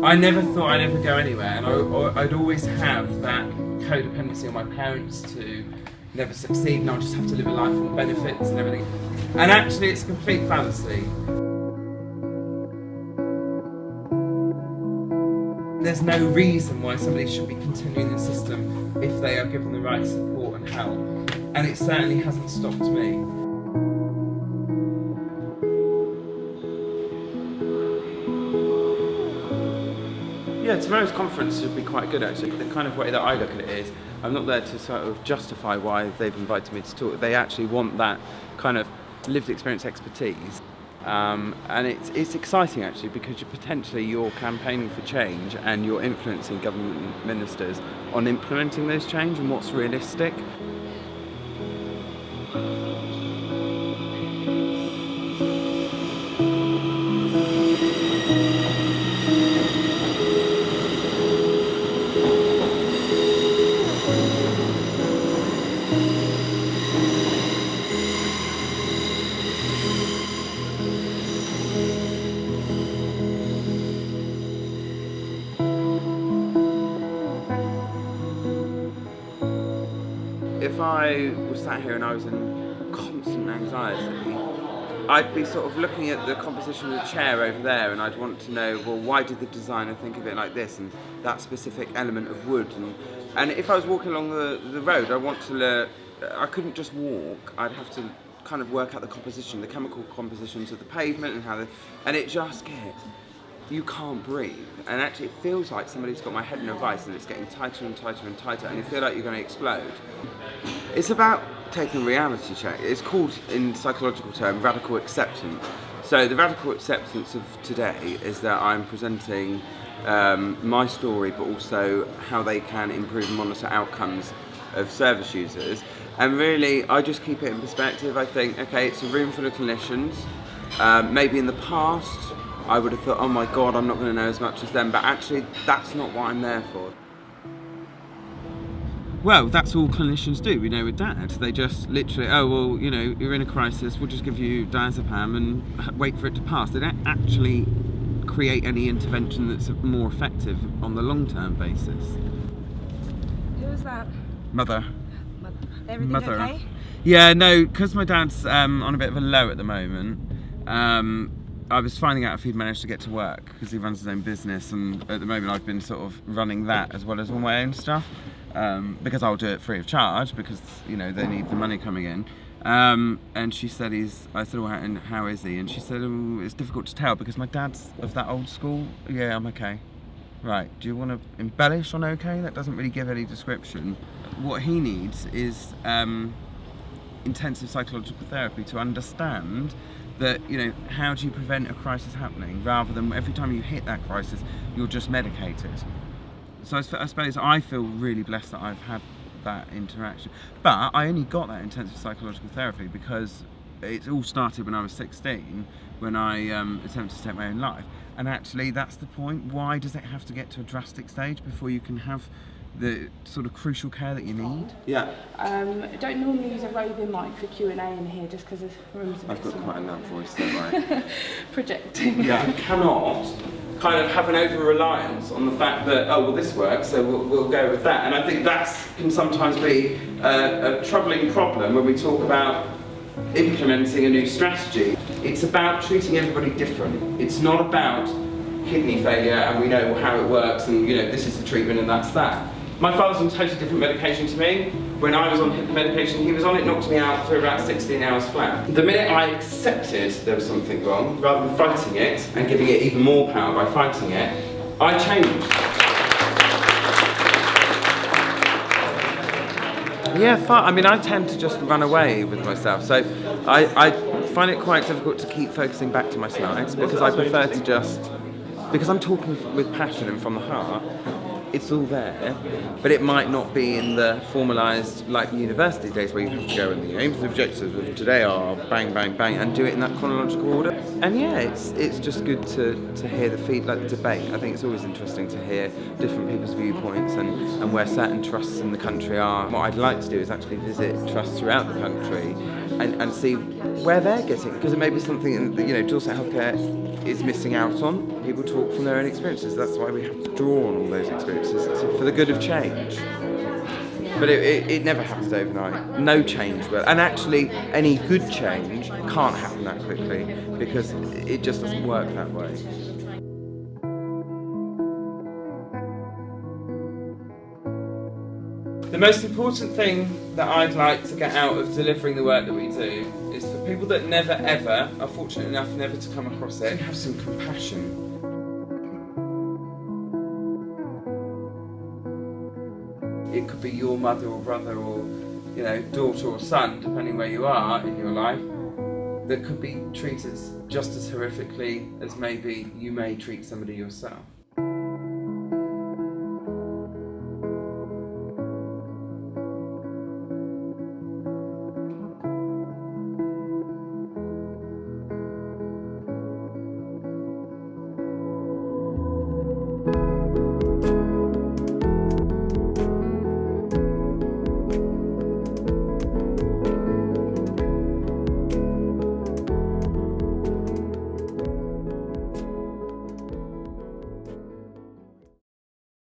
I never thought I'd ever go anywhere, and I'd always have that codependency on my parents to never succeed, and I'll just have to live a life on benefits and everything. And actually it's a complete fallacy. There's no reason why somebody should be continuing the system if they are given the right support and help, and it certainly hasn't stopped me. Yeah, tomorrow's conference should be quite good actually. The kind of way that I look at it is, I'm not there to sort of justify why they've invited me to talk. They actually want that kind of lived experience expertise. And it's exciting actually, because you're campaigning for change and you're influencing government ministers on implementing those change and what's realistic. If I was sat here and I was in constant anxiety, I'd be sort of looking at the composition of the chair over there, and I'd want to know, well, why did the designer think of it like this, and that specific element of wood, and if I was walking along the road, I couldn't just walk, I'd have to kind of work out the composition, the chemical compositions of the pavement and it just gets, you can't breathe, and actually it feels like somebody's got my head in a vice and it's getting tighter and tighter and tighter, and you feel like you're going to explode. It's about taking a reality check. It's called, in psychological terms, radical acceptance. So the radical acceptance of today is that I'm presenting my story, but also how they can improve and monitor outcomes of service users. And really, I just keep it in perspective. I think, okay, it's a room full of clinicians. Maybe in the past, I would have thought, oh my God, I'm not going to know as much as them, but actually that's not what I'm there for. Well, that's all clinicians do, with Dad. They just literally, oh well, you're in a crisis, we'll just give you diazepam and wait for it to pass. They don't actually create any intervention that's more effective on the long-term basis. Who was that? Mother. Everything Mother. okay? Yeah, no, because my dad's on a bit of a low at the moment. I was finding out if he'd managed to get to work, because he runs his own business, and at the moment I've been sort of running that as well as all my own stuff, because I'll do it free of charge, because they need the money coming in. And she said I said, well, and how is he? And she said, oh, it's difficult to tell because my dad's of that old school. Yeah, I'm okay. Right, do you want to embellish on okay? That doesn't really give any description. What he needs is intensive psychological therapy to understand that, how do you prevent a crisis happening, rather than every time you hit that crisis, you're just medicated. So I suppose I feel really blessed that I've had that interaction. But I only got that intensive psychological therapy because it all started when I was 16, when I attempted to take my own life. And actually, that's the point. Why does it have to get to a drastic stage before you can have the sort of crucial care that you need? Yeah. I don't normally use a roving mic for Q&A in here just because the room's a bit I've got small. quite a loud voice, don't I? Projecting. Yeah, I cannot kind of have an over-reliance on the fact that, oh, well, this works, so we'll go with that. And I think that can sometimes be a troubling problem when we talk about implementing a new strategy. It's about treating everybody different. It's not about kidney failure and we know how it works and this is the treatment and that's that. My father's on totally different medication to me. When I was on the medication he was on, it knocked me out for about 16 hours flat. The minute I accepted there was something wrong, rather than fighting it and giving it even more power by fighting it, I changed. Yeah, I tend to just run away with myself, so I find it quite difficult to keep focusing back to my slides, because I prefer to just, because I'm talking with passion and from the heart, it's all there, but it might not be in the formalised like university days where you have to go and the aims and objectives of today are bang, bang, bang, and do it in that chronological order. And yeah, it's just good to hear the debate. I think it's always interesting to hear different people's viewpoints and where certain trusts in the country are. What I'd like to do is actually visit trusts throughout the country and see where they're getting, because it may be something that, you know, Dorset Healthcare is missing out on. People talk from their own experiences. That's why we have to draw on all those experiences for the good of change. But it never happens overnight. No change will. And actually, any good change can't happen that quickly because it just doesn't work that way. The most important thing that I'd like to get out of delivering the work that we do is for people that never ever are fortunate enough never to come across it, have some compassion. It could be your mother or brother or, you know, daughter or son, depending where you are in your life, that could be treated just as horrifically as maybe you may treat somebody yourself.